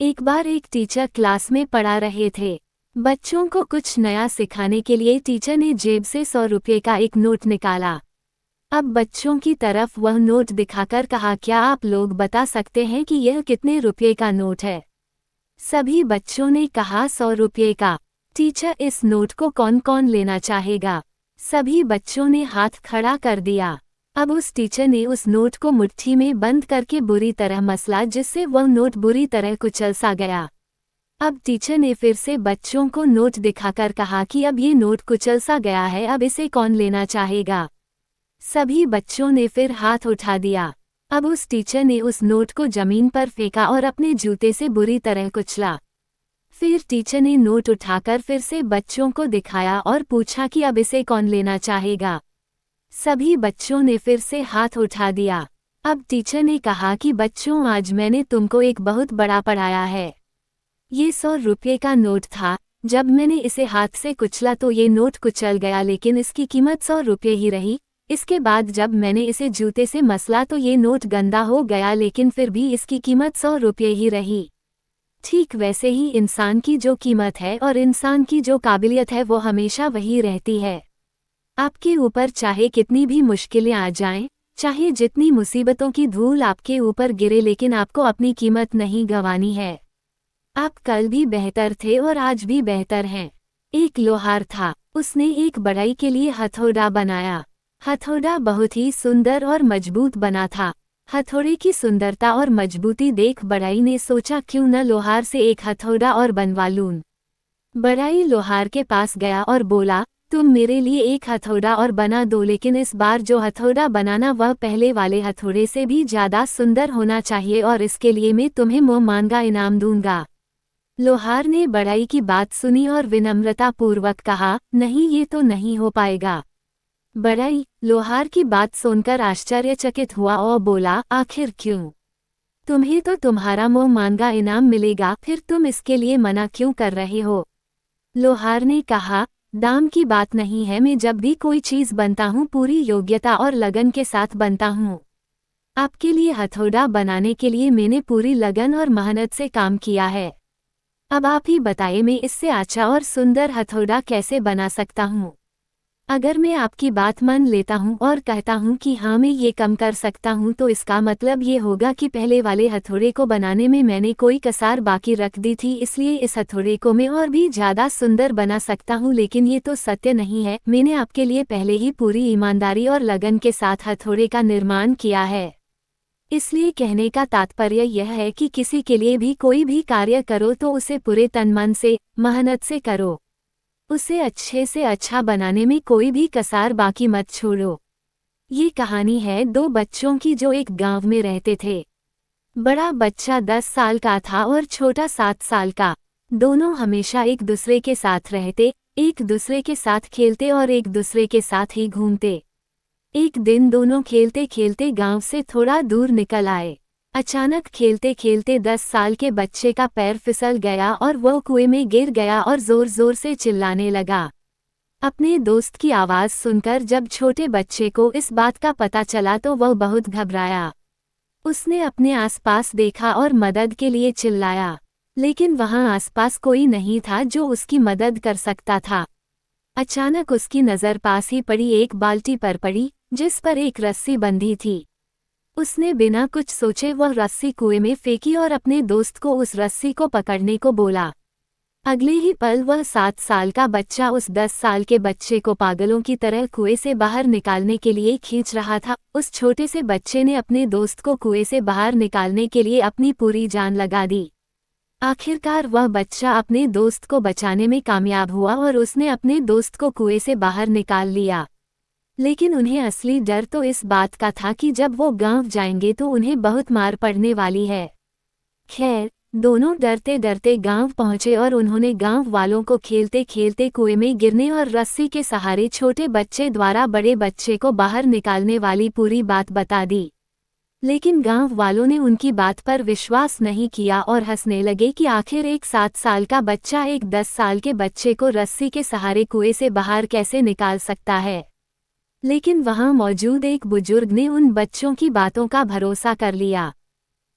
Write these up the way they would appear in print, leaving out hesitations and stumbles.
एक बार एक teacher class में पढ़ा रहे थे। बच्चों को कुछ नया सिखाने के लिए टीचर ने जेब से 100 रुपये का एक नोट निकाला। अब बच्चों की तरफ वह नोट दिखाकर कहा, क्या आप लोग बता सकते हैं कि यह कितने रुपये का नोट है? सभी बच्चों ने कहा 100 रुपये का। टीचर, इस नोट को कौन कौन लेना चाहेगा? सभी बच्चों ने हाथ खड़ा कर दिया। अब उस टीचर ने उस नोट को मुट्ठी में बंद करके बुरी तरह मसला, जिससे वह नोट बुरी तरह कुचल सा गया। अब टीचर ने फिर से बच्चों को नोट दिखाकर कहा कि अब ये नोट कुचल सा गया है, अब इसे कौन लेना चाहेगा? सभी बच्चों ने फिर हाथ उठा दिया। अब उस टीचर ने उस नोट को जमीन पर फेंका और अपने जूते से बुरी तरह कुचला। फिर टीचर ने नोट उठाकर फिर से बच्चों को दिखाया और पूछा कि अब इसे कौन लेना चाहेगा? सभी बच्चों ने फिर से हाथ उठा दिया। अब टीचर ने कहा कि बच्चों, आज मैंने तुमको एक बहुत बड़ा पढ़ाया है। ये 100 रुपये का नोट था। जब मैंने इसे हाथ से कुचला तो ये नोट कुचल गया, लेकिन इसकी कीमत 100 रुपये ही रही। इसके बाद जब मैंने इसे जूते से मसला तो ये नोट गंदा हो गया, लेकिन फिर भी इसकी कीमत 100 रुपये ही रही। ठीक वैसे ही इंसान की जो कीमत है और इंसान की जो काबिलियत है वो हमेशा वही रहती है। आपके ऊपर चाहे कितनी भी मुश्किलें आ जाएं, चाहे जितनी मुसीबतों की धूल आपके ऊपर गिरे, लेकिन आपको अपनी कीमत नहीं गंवानी है। आप कल भी बेहतर थे और आज भी बेहतर हैं। एक लोहार था, उसने एक बढ़ई के लिए हथौड़ा बनाया। हथौड़ा बहुत ही सुंदर और मजबूत बना था। हथौड़े की सुंदरता और मजबूती देख बढ़ई ने सोचा, क्यों न लोहार से एक हथौड़ा और बनवा लूं। बढ़ई लोहार के पास गया और बोला, तुम मेरे लिए एक हथौड़ा और बना दो, लेकिन इस बार जो हथौड़ा बनाना वह पहले वाले हथौड़े से भी ज्यादा सुंदर होना चाहिए, और इसके लिए मैं तुम्हें मुंह मांगा इनाम दूंगा। लोहार ने बढ़ई की बात सुनी और विनम्रता पूर्वक कहा, नहीं, ये तो नहीं हो पाएगा। बढ़ई लोहार की बात सुनकर आश्चर्यचकित हुआ और बोला, आखिर क्यों? तुम्हें तो तुम्हारा मुंह मांगा इनाम मिलेगा, फिर तुम इसके लिए मना क्यों कर रहे हो? लोहार ने कहा, दाम की बात नहीं है, मैं जब भी कोई चीज बनता हूँ पूरी योग्यता और लगन के साथ बनता हूँ। आपके लिए हथौड़ा बनाने के लिए मैंने पूरी लगन और मेहनत से काम किया है। अब आप ही बताइए, मैं इससे अच्छा और सुंदर हथौड़ा कैसे बना सकता हूँ? अगर मैं आपकी बात मान लेता हूँ और कहता हूँ कि हाँ, मैं ये कम कर सकता हूँ, तो इसका मतलब ये होगा कि पहले वाले हथौड़े को बनाने में मैंने कोई कसर बाकी रख दी थी, इसलिए इस हथौड़े को मैं और भी ज़्यादा सुंदर बना सकता हूँ। लेकिन ये तो सत्य नहीं है। मैंने आपके लिए पहले ही पूरी ईमानदारी और लगन के साथ हथौड़े का निर्माण किया है। इसलिए कहने का तात्पर्य यह है कि किसी के लिए भी कोई भी कार्य करो तो उसे पूरे तन मन से, मेहनत से करो। उसे अच्छे से अच्छा बनाने में कोई भी कसर बाकी मत छोड़ो। ये कहानी है दो बच्चों की जो एक गांव में रहते थे। बड़ा बच्चा 10 साल का था और छोटा 7 साल का। दोनों हमेशा एक दूसरे के साथ रहते, एक दूसरे के साथ खेलते और एक दूसरे के साथ ही घूमते। एक दिन दोनों खेलते खेलते गांव से थोड़ा दूर निकल आए। अचानक खेलते खेलते 10 साल के बच्चे का पैर फिसल गया और वह कुएं में गिर गया और जोर जोर से चिल्लाने लगा। अपने दोस्त की आवाज़ सुनकर जब छोटे बच्चे को इस बात का पता चला तो वह बहुत घबराया। उसने अपने आसपास देखा और मदद के लिए चिल्लाया, लेकिन वहां आसपास कोई नहीं था जो उसकी मदद कर सकता था। अचानक उसकी नज़र पास ही पड़ी एक बाल्टी पर पड़ी, जिस पर एक रस्सी बंधी थी। उसने बिना कुछ सोचे वह रस्सी कुएं में फेंकी और अपने दोस्त को उस रस्सी को पकड़ने को बोला। अगले ही पल वह 7 साल का बच्चा उस 10 साल के बच्चे को पागलों की तरह कुएं से बाहर निकालने के लिए खींच रहा था। उस छोटे से बच्चे ने अपने दोस्त को कुएं से बाहर निकालने के लिए अपनी पूरी जान लगा दी। आखिरकार वह बच्चा अपने दोस्त को बचाने में कामयाब हुआ और उसने अपने दोस्त को कुएं से बाहर निकाल लिया। लेकिन उन्हें असली डर तो इस बात का था कि जब वो गांव जाएंगे तो उन्हें बहुत मार पड़ने वाली है। खैर, दोनों डरते डरते गांव पहुंचे और उन्होंने गांव वालों को खेलते खेलते कुएं में गिरने और रस्सी के सहारे छोटे बच्चे द्वारा बड़े बच्चे को बाहर निकालने वाली पूरी बात बता दी। लेकिन गांव वालों ने उनकी बात पर विश्वास नहीं किया और हंसने लगे कि आखिर एक 7 साल का बच्चा एक 10 साल के बच्चे को रस्सी के सहारे कुएं से बाहर कैसे निकाल सकता है। लेकिन वहां मौजूद एक बुजुर्ग ने उन बच्चों की बातों का भरोसा कर लिया।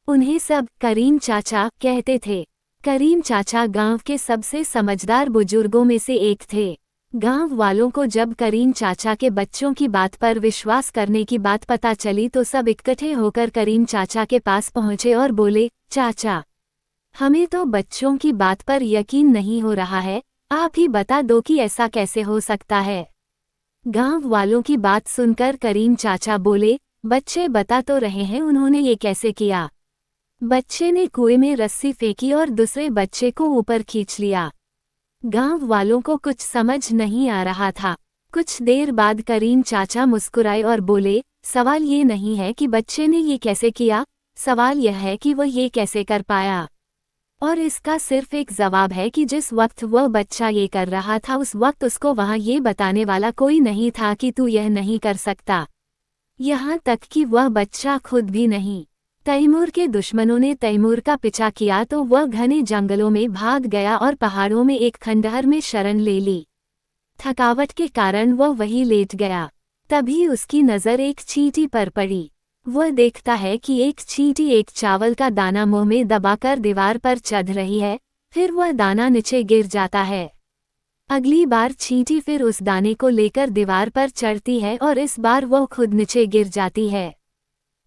उन्हें सब करीम चाचा कहते थे। करीम चाचा गांव के सबसे समझदार बुजुर्गों में से एक थे। गांव वालों को जब करीम चाचा के बच्चों की बात पर विश्वास करने की बात पता चली तो सब इकट्ठे होकर करीम चाचा के पास पहुंचे और बोले, चाचा, हमें तो बच्चों की बात पर यकीन नहीं हो रहा है, आप ही बता दो कि ऐसा कैसे हो सकता है। गांव वालों की बात सुनकर करीम चाचा बोले, बच्चे बता तो रहे हैं उन्होंने ये कैसे किया। बच्चे ने कुएं में रस्सी फेंकी और दूसरे बच्चे को ऊपर खींच लिया। गांव वालों को कुछ समझ नहीं आ रहा था। कुछ देर बाद करीम चाचा मुस्कुराए और बोले, सवाल ये नहीं है कि बच्चे ने ये कैसे किया, सवाल यह है कि वह ये कैसे कर पाया। और इसका सिर्फ एक जवाब है कि जिस वक्त वह बच्चा ये कर रहा था उस वक्त उसको वहां ये बताने वाला कोई नहीं था कि तू यह नहीं कर सकता। यहाँ तक कि वह बच्चा खुद भी नहीं। तैमूर के दुश्मनों ने तैमूर का पीछा किया तो वह घने जंगलों में भाग गया और पहाड़ों में एक खंडहर में शरण ले ली। थकावट के कारण वह वहीं लेट गया। तभी उसकी नज़र एक चींटी पर पड़ी। वह देखता है कि एक चींटी एक चावल का दाना मुंह में दबाकर दीवार पर चढ़ रही है, फिर वह दाना नीचे गिर जाता है। अगली बार चींटी फिर उस दाने को लेकर दीवार पर चढ़ती है और इस बार वह खुद नीचे गिर जाती है।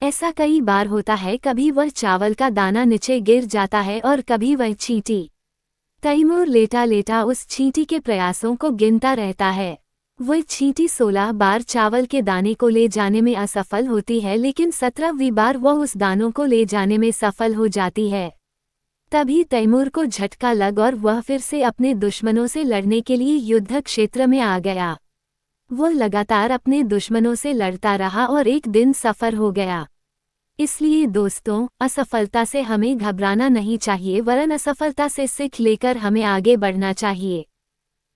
ऐसा कई बार होता है, कभी वह चावल का दाना नीचे गिर जाता है और कभी वह चींटी। तैमूर लेटा लेटा उस चींटी के प्रयासों को गिनता रहता है। वह चींटी 16 बार चावल के दाने को ले जाने में असफल होती है, लेकिन 17वीं बार वह उस दानों को ले जाने में सफल हो जाती है। तभी तैमूर को झटका लग और वह फिर से अपने दुश्मनों से लड़ने के लिए युद्ध क्षेत्र में आ गया। वह लगातार अपने दुश्मनों से लड़ता रहा और एक दिन सफल हो गया। इसलिए दोस्तों, असफलता से हमें घबराना नहीं चाहिए, वरन असफलता से सीख लेकर हमें आगे बढ़ना चाहिए।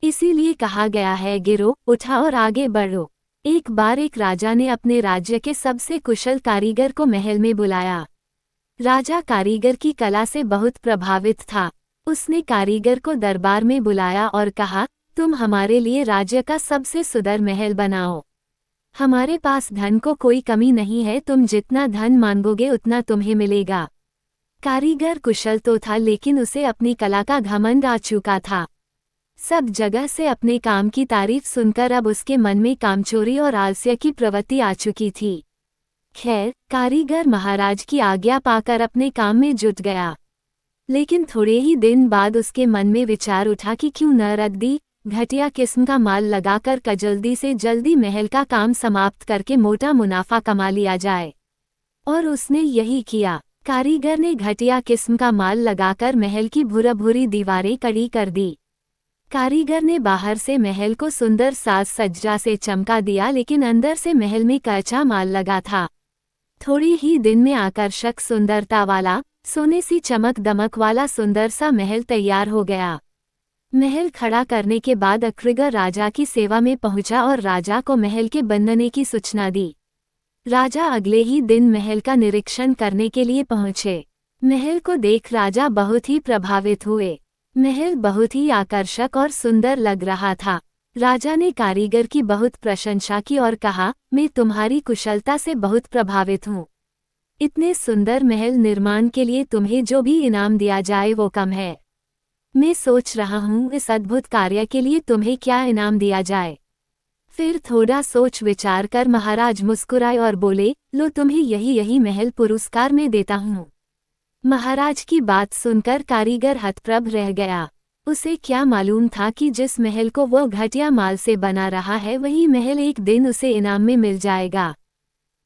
इसीलिए कहा गया है, गिरो, उठा और आगे बढ़ो। एक बार एक राजा ने अपने राज्य के सबसे कुशल कारीगर को महल में बुलाया। राजा कारीगर की कला से बहुत प्रभावित था। उसने कारीगर को दरबार में बुलाया और कहा, तुम हमारे लिए राज्य का सबसे सुंदर महल बनाओ। हमारे पास धन को कोई कमी नहीं है, तुम जितना धन मांगोगे उतना तुम्हें मिलेगा। कारीगर कुशल तो था, लेकिन उसे अपनी कला का घमंड आ चुका था। सब जगह से अपने काम की तारीफ सुनकर अब उसके मन में कामचोरी और आलस्य की प्रवृत्ति आ चुकी थी। खैर, कारीगर महाराज की आज्ञा पाकर अपने काम में जुट गया। लेकिन थोड़े ही दिन बाद उसके मन में विचार उठा कि क्यों न रद्दी घटिया किस्म का माल लगाकर जल्दी से जल्दी महल का काम समाप्त करके मोटा मुनाफा कमा लिया जाए। और उसने यही किया। कारीगर ने घटिया किस्म का माल लगाकर महल की भूरी दीवारें कड़ी कर दी। कारीगर ने बाहर से महल को सुंदर साज सज्जा से चमका दिया, लेकिन अंदर से महल में कच्चा माल लगा था। थोड़ी ही दिन में आकर्षक सुंदरता वाला, सोने सी चमक दमक वाला सुंदर सा महल तैयार हो गया। महल खड़ा करने के बाद अक्रिगर राजा की सेवा में पहुंचा और राजा को महल के बनने की सूचना दी। राजा अगले ही दिन महल का निरीक्षण करने के लिए पहुंचे। महल को देख राजा बहुत ही प्रभावित हुए। महल बहुत ही आकर्षक और सुंदर लग रहा था। राजा ने कारीगर की बहुत प्रशंसा की और कहा, मैं तुम्हारी कुशलता से बहुत प्रभावित हूँ। इतने सुंदर महल निर्माण के लिए तुम्हें जो भी इनाम दिया जाए वो कम है। मैं सोच रहा हूँ इस अद्भुत कार्य के लिए तुम्हें क्या इनाम दिया जाए। फिर थोड़ा सोच विचार कर महाराज मुस्कुराए और बोले, लो तुम्हें यही महल पुरस्कार में देता हूँ। महाराज की बात सुनकर कारीगर हतप्रभ रह गया। उसे क्या मालूम था कि जिस महल को वो घटिया माल से बना रहा है वही महल एक दिन उसे इनाम में मिल जाएगा।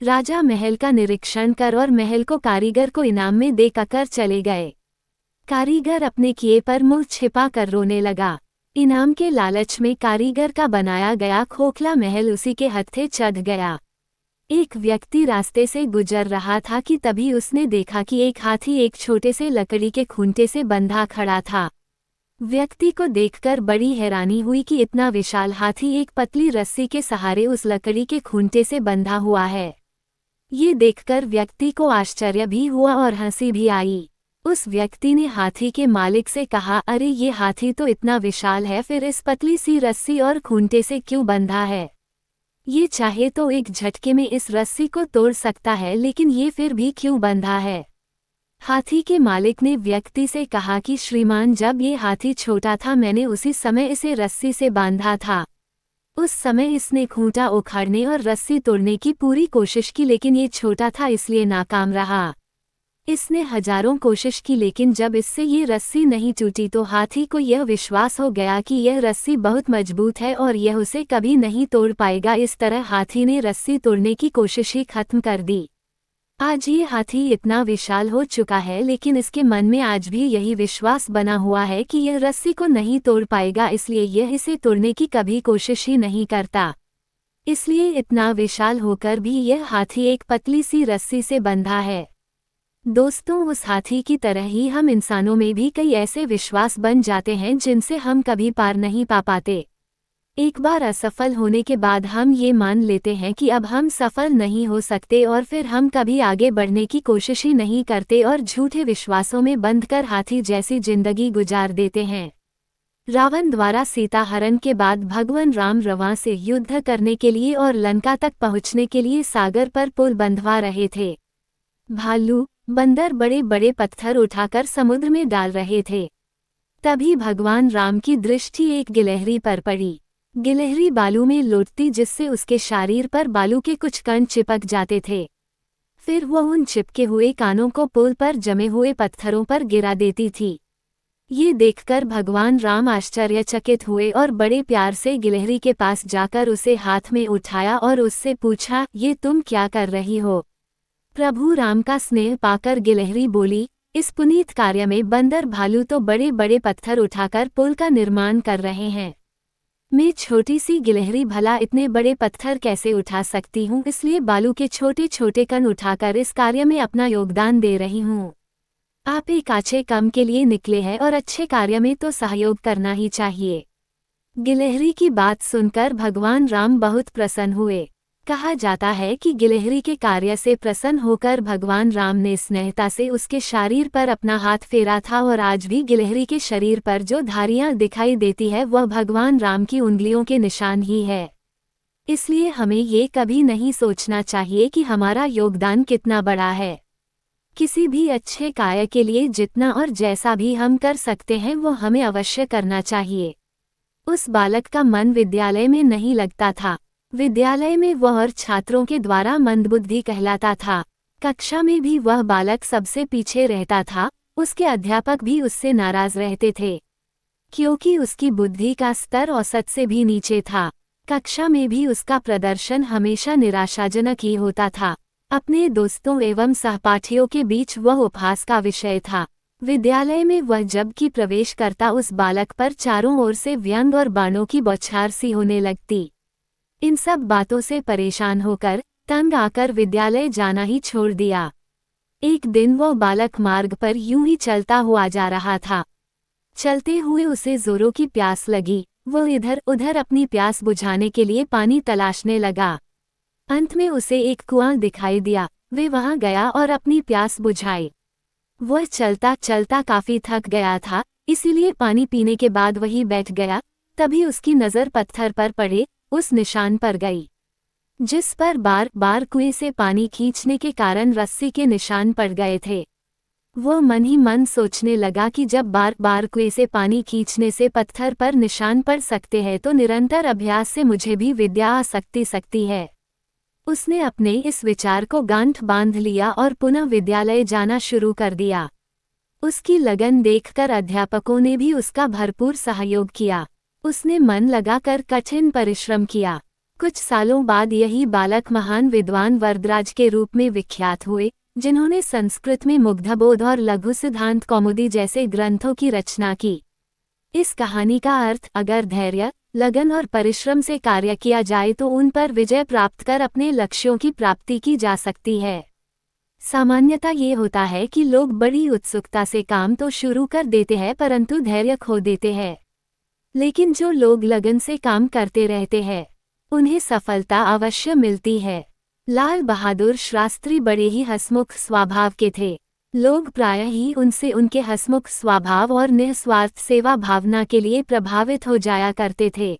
राजा महल का निरीक्षण कर और महल को कारीगर को इनाम में देकर चले गए। कारीगर अपने किए पर मुंह छिपा कर रोने लगा। इनाम के लालच में कारीगर का बनाया गया खोखला महल उसी के हत्थे चढ़ गया। एक व्यक्ति रास्ते से गुजर रहा था कि तभी उसने देखा कि एक हाथी एक छोटे से लकड़ी के खूंटे से बंधा खड़ा था। व्यक्ति को देखकर बड़ी हैरानी हुई कि इतना विशाल हाथी एक पतली रस्सी के सहारे उस लकड़ी के खूंटे से बंधा हुआ है। ये देखकर व्यक्ति को आश्चर्य भी हुआ और हंसी भी आई। उस व्यक्ति ने हाथी के मालिक से कहा, अरे ये हाथी तो इतना विशाल है, फिर इस पतली सी रस्सी और खूंटे से क्यों बंधा है? ये चाहे तो एक झटके में इस रस्सी को तोड़ सकता है, लेकिन ये फिर भी क्यों बंधा है? हाथी के मालिक ने व्यक्ति से कहा कि श्रीमान, जब ये हाथी छोटा था मैंने उसी समय इसे रस्सी से बांधा था। उस समय इसने खूंटा उखाड़ने और रस्सी तोड़ने की पूरी कोशिश की, लेकिन ये छोटा था इसलिए नाकाम रहा। इसने हजारों कोशिश की, लेकिन जब इससे ये रस्सी नहीं टूटी तो हाथी को यह विश्वास हो गया कि यह रस्सी बहुत मजबूत है और यह उसे कभी नहीं तोड़ पाएगा। इस तरह हाथी ने रस्सी तोड़ने की कोशिश ही खत्म कर दी। आज ये हाथी इतना विशाल हो चुका है, लेकिन इसके मन में आज भी यही विश्वास बना हुआ है कि यह रस्सी को नहीं तोड़ पाएगा, इसलिए यह इसे तोड़ने की कभी कोशिश ही नहीं करता। इसलिए इतना विशाल होकर भी यह हाथी एक पतली सी रस्सी से बंधा है। दोस्तों, उस हाथी की तरह ही हम इंसानों में भी कई ऐसे विश्वास बन जाते हैं जिनसे हम कभी पार नहीं पा पाते। एक बार असफल होने के बाद हम ये मान लेते हैं कि अब हम सफल नहीं हो सकते और फिर हम कभी आगे बढ़ने की कोशिश ही नहीं करते और झूठे विश्वासों में बंधकर हाथी जैसी जिंदगी गुजार देते हैं। रावण द्वारा सीता हरण के बाद भगवान राम रावण से युद्ध करने के लिए और लंका तक पहुंचने के लिए सागर पर पुल बंधवा रहे थे। भालू, बंदर बड़े बड़े पत्थर उठाकर समुद्र में डाल रहे थे। तभी भगवान राम की दृष्टि एक गिलहरी पर पड़ी। गिलहरी बालू में लौटती, जिससे उसके शरीर पर बालू के कुछ कण चिपक जाते थे। फिर वह उन चिपके हुए कानों को पुल पर जमे हुए पत्थरों पर गिरा देती थी। ये देखकर भगवान राम आश्चर्यचकित हुए और बड़े प्यार से गिलहरी के पास जाकर उसे हाथ में उठाया और उससे पूछा, ये तुम क्या कर रही हो? प्रभु राम का स्नेह पाकर गिलहरी बोली, इस पुनीत कार्य में बंदर भालू तो बड़े बड़े पत्थर उठाकर पुल का निर्माण कर रहे हैं। मैं छोटी सी गिलहरी भला इतने बड़े पत्थर कैसे उठा सकती हूँ, इसलिए बालू के छोटे छोटे कण उठाकर इस कार्य में अपना योगदान दे रही हूँ। आप एक अच्छे काम के लिए निकले हैं और अच्छे कार्य में तो सहयोग करना ही चाहिए। गिलहरी की बात सुनकर भगवान राम बहुत प्रसन्न हुए। कहा जाता है कि गिलहरी के कार्य से प्रसन्न होकर भगवान राम ने स्नेहता से उसके शरीर पर अपना हाथ फेरा था और आज भी गिलहरी के शरीर पर जो धारियां दिखाई देती है वह भगवान राम की उंगलियों के निशान ही है। इसलिए हमें ये कभी नहीं सोचना चाहिए कि हमारा योगदान कितना बड़ा है। किसी भी अच्छे कार्य के लिए जितना और जैसा भी हम कर सकते हैं वो हमें अवश्य करना चाहिए। उस बालक का मन विद्यालय में नहीं लगता था। विद्यालय में वह और छात्रों के द्वारा मंदबुद्धि कहलाता था। कक्षा में भी वह बालक सबसे पीछे रहता था। उसके अध्यापक भी उससे नाराज रहते थे, क्योंकि उसकी बुद्धि का स्तर औसत से भी नीचे था। कक्षा में भी उसका प्रदर्शन हमेशा निराशाजनक ही होता था। अपने दोस्तों एवं सहपाठियों के बीच वह उपहास का विषय था। विद्यालय में वह जब कि प्रवेश करता उस बालक पर चारों ओर से व्यंग और बाणों की बौछार सी होने लगती। इन सब बातों से परेशान होकर तंग आकर विद्यालय जाना ही छोड़ दिया। एक दिन वह बालक मार्ग पर यूं ही चलता हुआ जा रहा था। चलते हुए उसे जोरों की प्यास लगी। वह इधर उधर अपनी प्यास बुझाने के लिए पानी तलाशने लगा। अंत में उसे एक कुआं दिखाई दिया। वे वहां गया और अपनी प्यास बुझाई। वह चलता चलता काफी थक गया था, इसीलिए पानी पीने के बाद वहीं बैठ गया। तभी उसकी नज़र पत्थर पर पड़े उस निशान पर गई, जिस पर बार बार कुएं से पानी खींचने के कारण रस्सी के निशान पड़ गए थे। वह मन ही मन सोचने लगा कि जब बार बार कुएं से पानी खींचने से पत्थर पर निशान पड़ सकते हैं तो निरंतर अभ्यास से मुझे भी विद्या आ सकती है। उसने अपने इस विचार को गांठ बांध लिया और पुनः विद्यालय जाना शुरू कर दिया। उसकी लगन देखकर अध्यापकों ने भी उसका भरपूर सहयोग किया। उसने मन लगाकर कठिन परिश्रम किया। कुछ सालों बाद यही बालक महान विद्वान वरदराज के रूप में विख्यात हुए, जिन्होंने संस्कृत में मुग्धबोध और लघु सिद्धांत कौमुदी जैसे ग्रंथों की रचना की। इस कहानी का अर्थ, अगर धैर्य, लगन और परिश्रम से कार्य किया जाए तो उन पर विजय प्राप्त कर अपने लक्ष्यों की प्राप्ति की जा सकती है। सामान्यतः ये होता है कि लोग बड़ी उत्सुकता से काम तो शुरू कर देते हैं परंतु धैर्य खो देते हैं। लेकिन जो लोग लगन से काम करते रहते हैं उन्हें सफलता अवश्य मिलती है। लाल बहादुर शास्त्री बड़े ही हंसमुख स्वभाव के थे। लोग प्रायः ही उनसे उनके हंसमुख स्वभाव और निस्वार्थ सेवा भावना के लिए प्रभावित हो जाया करते थे।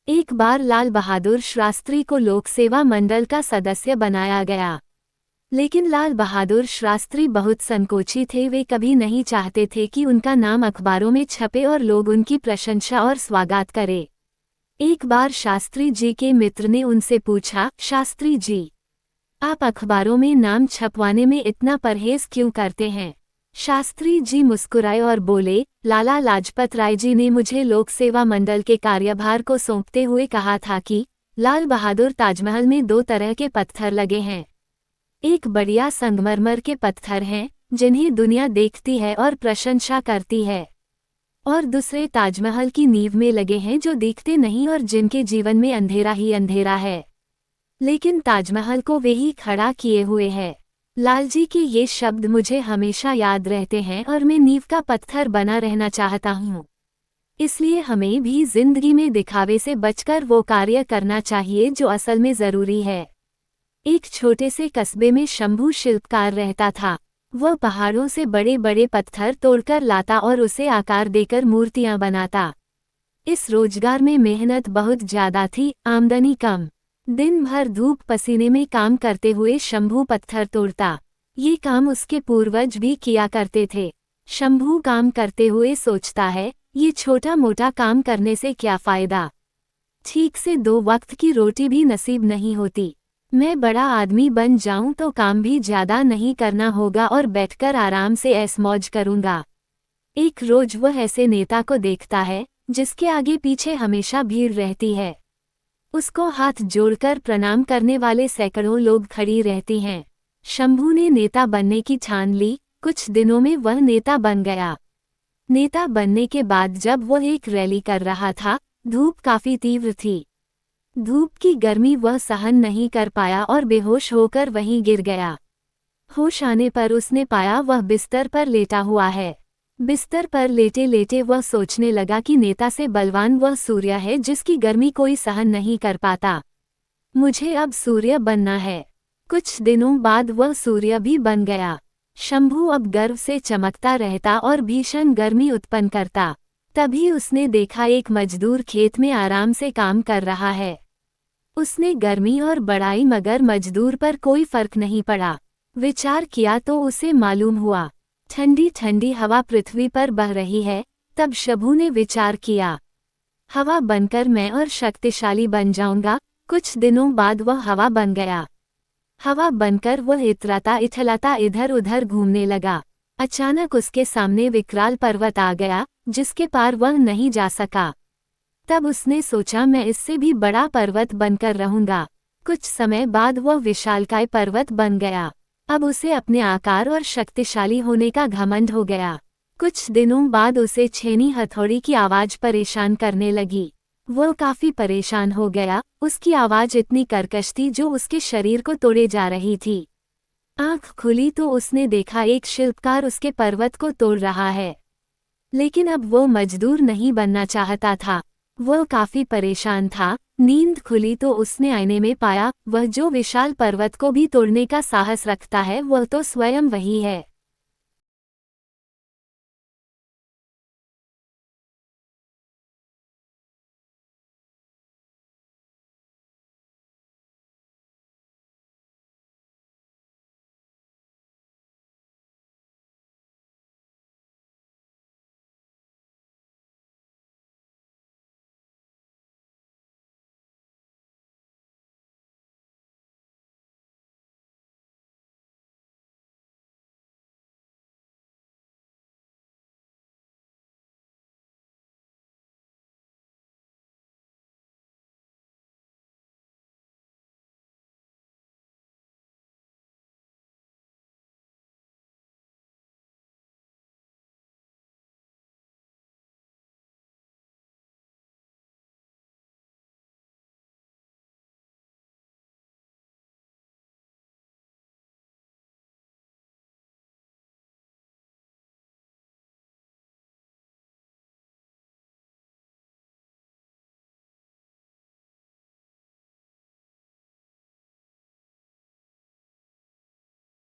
एक बार लाल बहादुर शास्त्री को लोक सेवा मंडल का सदस्य बनाया गया। लेकिन लाल बहादुर शास्त्री बहुत संकोची थे। वे कभी नहीं चाहते थे कि उनका नाम अखबारों में छपे और लोग उनकी प्रशंसा और स्वागत करें। एक बार शास्त्री जी के मित्र ने उनसे पूछा, शास्त्री जी, आप अखबारों में नाम छपवाने में इतना परहेज क्यों करते हैं? शास्त्री जी मुस्कुराए और बोले, लाला लाजपत राय जी ने मुझे लोक सेवा मंडल के कार्यभार को सौंपते हुए कहा था कि लाल बहादुर, ताजमहल में 2 तरह के पत्थर लगे हैं। एक बढ़िया संगमरमर के पत्थर हैं जिन्हें दुनिया देखती है और प्रशंसा करती है, और दूसरे ताजमहल की नींव में लगे हैं जो दिखते नहीं और जिनके जीवन में अंधेरा ही अंधेरा है, लेकिन ताजमहल को वे ही खड़ा किए हुए है। लालजी के ये शब्द मुझे हमेशा याद रहते हैं और मैं नींव का पत्थर बना रहना चाहता हूँ। इसलिए हमें भी जिंदगी में दिखावे से बचकर वो कार्य करना चाहिए जो असल में जरूरी है। एक छोटे से कस्बे में शंभू शिल्पकार रहता था। वह पहाड़ों से बड़े बड़े पत्थर तोड़कर लाता और उसे आकार देकर मूर्तियां बनाता। इस रोजगार में मेहनत बहुत ज्यादा थी, आमदनी कम। दिन भर धूप पसीने में काम करते हुए शंभू पत्थर तोड़ता। ये काम उसके पूर्वज भी किया करते थे। शंभू काम करते हुए सोचता है, ये छोटा मोटा काम करने से क्या फायदा? ठीक से 2 वक्त की रोटी भी नसीब नहीं होती। मैं बड़ा आदमी बन जाऊं तो काम भी ज्यादा नहीं करना होगा और बैठकर आराम से ऐश मौज करूंगा। एक रोज वह ऐसे नेता को देखता है जिसके आगे पीछे हमेशा भीड़ रहती है। उसको हाथ जोड़कर प्रणाम करने वाले सैकड़ों लोग खड़ी रहती हैं। शंभू ने नेता बनने की ठान ली। कुछ दिनों में वह नेता बन गया। नेता बनने के बाद जब वह एक रैली कर रहा था, धूप काफी तीव्र थी। धूप की गर्मी वह सहन नहीं कर पाया और बेहोश होकर वहीं गिर गया। होश आने पर उसने पाया वह बिस्तर पर लेटा हुआ है। बिस्तर पर लेटे लेटे वह सोचने लगा कि नेता से बलवान वह सूर्य है जिसकी गर्मी कोई सहन नहीं कर पाता। मुझे अब सूर्य बनना है। कुछ दिनों बाद वह सूर्य भी बन गया। शंभू अब गर्व से चमकता रहता और भीषण गर्मी उत्पन्न करता। तभी उसने देखा एक मजदूर खेत में आराम से काम कर रहा है। उसने गर्मी और बड़ाई मगर मजदूर पर कोई फर्क नहीं पड़ा। विचार किया तो उसे मालूम हुआ ठंडी ठंडी हवा पृथ्वी पर बह रही है। तब शंभू ने विचार किया, हवा बनकर मैं और शक्तिशाली बन जाऊंगा। कुछ दिनों बाद वह हवा बन गया। हवा बनकर वह इतराता इठलाता इधर उधर घूमने लगा। अचानक उसके सामने विकराल पर्वत आ गया जिसके पार वह नहीं जा सका। तब उसने सोचा, मैं इससे भी बड़ा पर्वत बनकर रहूंगा। कुछ समय बाद वह विशालकाय पर्वत बन गया। अब उसे अपने आकार और शक्तिशाली होने का घमंड हो गया। कुछ दिनों बाद उसे छेनी हथौड़ी की आवाज परेशान करने लगी। वह काफी परेशान हो गया। उसकी आवाज इतनी कर्कश थी जो उसके शरीर को तोड़े जा रही थी। आंख खुली तो उसने देखा एक शिल्पकार उसके पर्वत को तोड़ रहा है। लेकिन अब वो मजदूर नहीं बनना चाहता था। वह काफी परेशान था। नींद खुली तो उसने आईने में पाया, वह जो विशाल पर्वत को भी तोड़ने का साहस रखता है वह तो स्वयं वही है।